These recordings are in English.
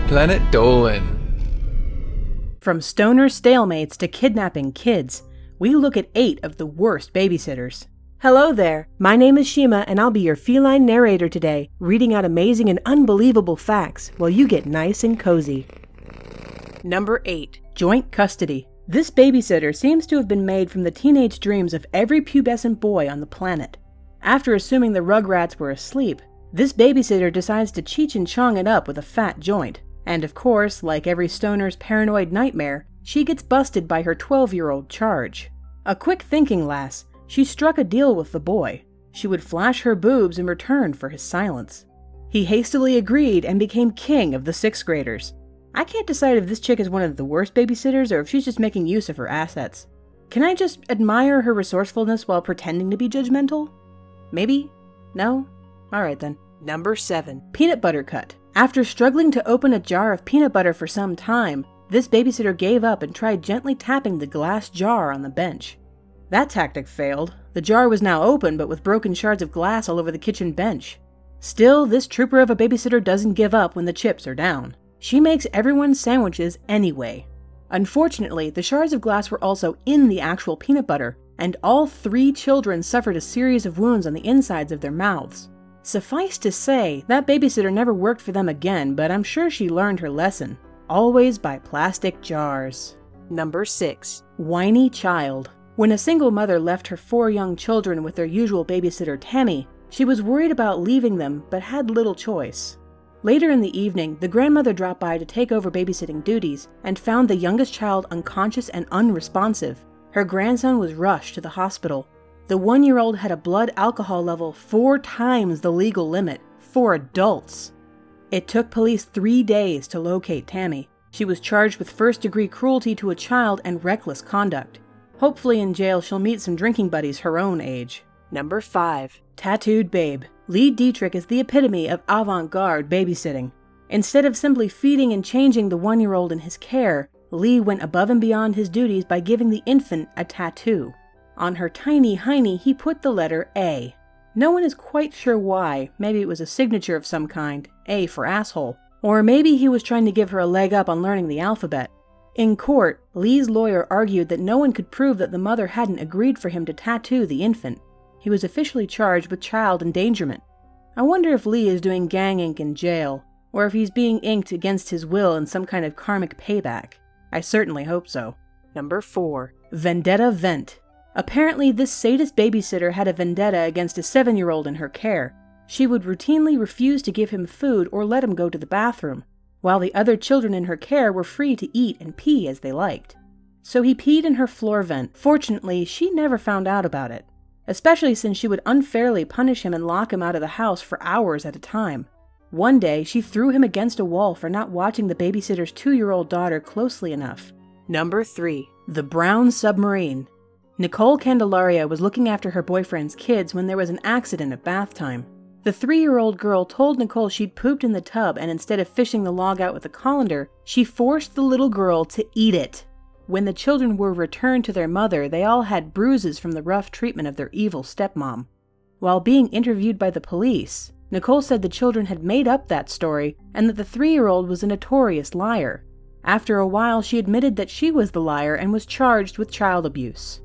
Planet Dolan. From stoner stalemates to kidnapping kids, we look at 8 of the worst babysitters. Hello there, my name is Shima and I'll be your feline narrator today, reading out amazing and unbelievable facts while you get nice and cozy. Number 8. Joint custody. This babysitter seems to have been made from the teenage dreams of every pubescent boy on the planet. After assuming the Rugrats were asleep, this babysitter decides to Cheech and Chong it up with a fat joint. And of course, like every stoner's paranoid nightmare, she gets busted by her 12-year-old charge. A quick thinking lass, she struck a deal with the boy. She would flash her boobs in return for his silence. He hastily agreed and became king of the 6th graders. I can't decide if this chick is one of the worst babysitters or if she's just making use of her assets. Can I just admire her resourcefulness while pretending to be judgmental? Maybe? No? Alright then. Number 7. Peanut butter cut. After struggling to open a jar of peanut butter for some time, this babysitter gave up and tried gently tapping the glass jar on the bench. That tactic failed. The jar was now open, but with broken shards of glass all over the kitchen bench. Still, this trooper of a babysitter doesn't give up when the chips are down. She makes everyone's sandwiches anyway. Unfortunately, the shards of glass were also in the actual peanut butter, and all 3 children suffered a series of wounds on the insides of their mouths. Suffice to say, that babysitter never worked for them again, but I'm sure she learned her lesson. Always buy plastic jars. Number 6. Whiny child. When a single mother left her 4 young children with their usual babysitter Tammy, she was worried about leaving them, but had little choice. Later in the evening, the grandmother dropped by to take over babysitting duties and found the youngest child unconscious and unresponsive. Her grandson was rushed to the hospital. The 1-year-old had a blood alcohol level 4 times the legal limit for adults. It took police 3 days to locate Tammy. She was charged with first-degree cruelty to a child and reckless conduct. Hopefully in jail she'll meet some drinking buddies her own age. Number 5. Tattooed babe. Lee Dietrich is the epitome of avant-garde babysitting. Instead of simply feeding and changing the 1-year-old in his care, Lee went above and beyond his duties by giving the infant a tattoo. On her tiny hiney, he put the letter A. No one is quite sure why. Maybe it was a signature of some kind, A for asshole. Or maybe he was trying to give her a leg up on learning the alphabet. In court, Lee's lawyer argued that no one could prove that the mother hadn't agreed for him to tattoo the infant. He was officially charged with child endangerment. I wonder if Lee is doing gang ink in jail, or if he's being inked against his will in some kind of karmic payback. I certainly hope so. Number 4. Vendetta vent. Apparently, this sadist babysitter had a vendetta against a 7-year-old in her care. She would routinely refuse to give him food or let him go to the bathroom, while the other children in her care were free to eat and pee as they liked. So he peed in her floor vent. Fortunately, she never found out about it, especially since she would unfairly punish him and lock him out of the house for hours at a time. One day, she threw him against a wall for not watching the babysitter's 2-year-old daughter closely enough. Number 3. The Brown Submarine. Nicole Candelaria was looking after her boyfriend's kids when there was an accident at bath time. The 3-year-old girl told Nicole she'd pooped in the tub, and instead of fishing the log out with a colander, she forced the little girl to eat it. When the children were returned to their mother, they all had bruises from the rough treatment of their evil stepmom. While being interviewed by the police, Nicole said the children had made up that story and that the 3-year-old was a notorious liar. After a while, she admitted that she was the liar and was charged with child abuse.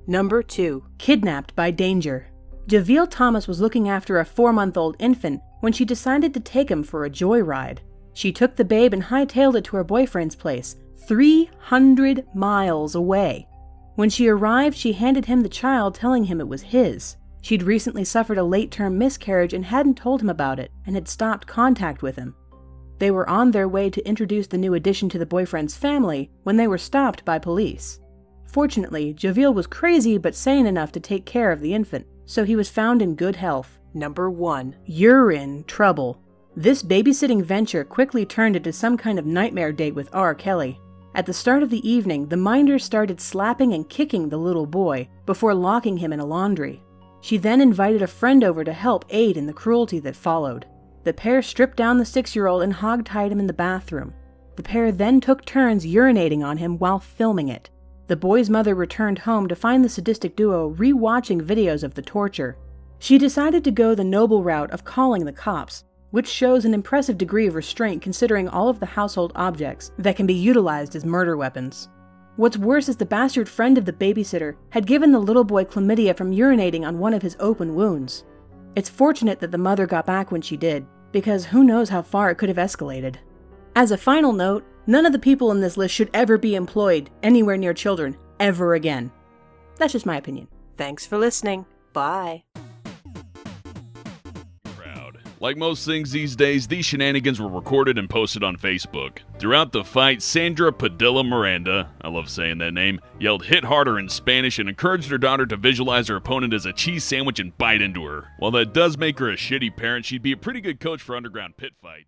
Number 2. Kidnapped by danger. Javille Thomas was looking after a 4-month-old infant when she decided to take him for a joyride. She took the babe and hightailed it to her boyfriend's place, 300 miles away. When she arrived, she handed him the child, telling him it was his. She'd recently suffered a late-term miscarriage and hadn't told him about it, and had stopped contact with him. They were on their way to introduce the new addition to the boyfriend's family when they were stopped by police. Fortunately, Javille was crazy but sane enough to take care of the infant, so he was found in good health. Number 1. You're in trouble. This babysitting venture quickly turned into some kind of nightmare date with R. Kelly. At the start of the evening, the minders started slapping and kicking the little boy before locking him in a laundry. She then invited a friend over to help aid in the cruelty that followed. The pair stripped down the 6-year-old and hogtied him in the bathroom. The pair then took turns urinating on him while filming it. The boy's mother returned home to find the sadistic duo re-watching videos of the torture. She decided to go the noble route of calling the cops. which shows an impressive degree of restraint considering all of the household objects that can be utilized as murder weapons. What's worse is the bastard friend of the babysitter had given the little boy chlamydia from urinating on one of his open wounds. It's fortunate that the mother got back when she did, because who knows how far it could have escalated. As a final note, none of the people in this list should ever be employed anywhere near children, ever again. That's just my opinion. Thanks for listening. Bye. Like most things these days, these shenanigans were recorded and posted on Facebook. Throughout the fight, Sandra Padilla Miranda, I love saying that name, yelled "hit harder" in Spanish and encouraged her daughter to visualize her opponent as a cheese sandwich and bite into her. While that does make her a shitty parent, she'd be a pretty good coach for underground pit fights.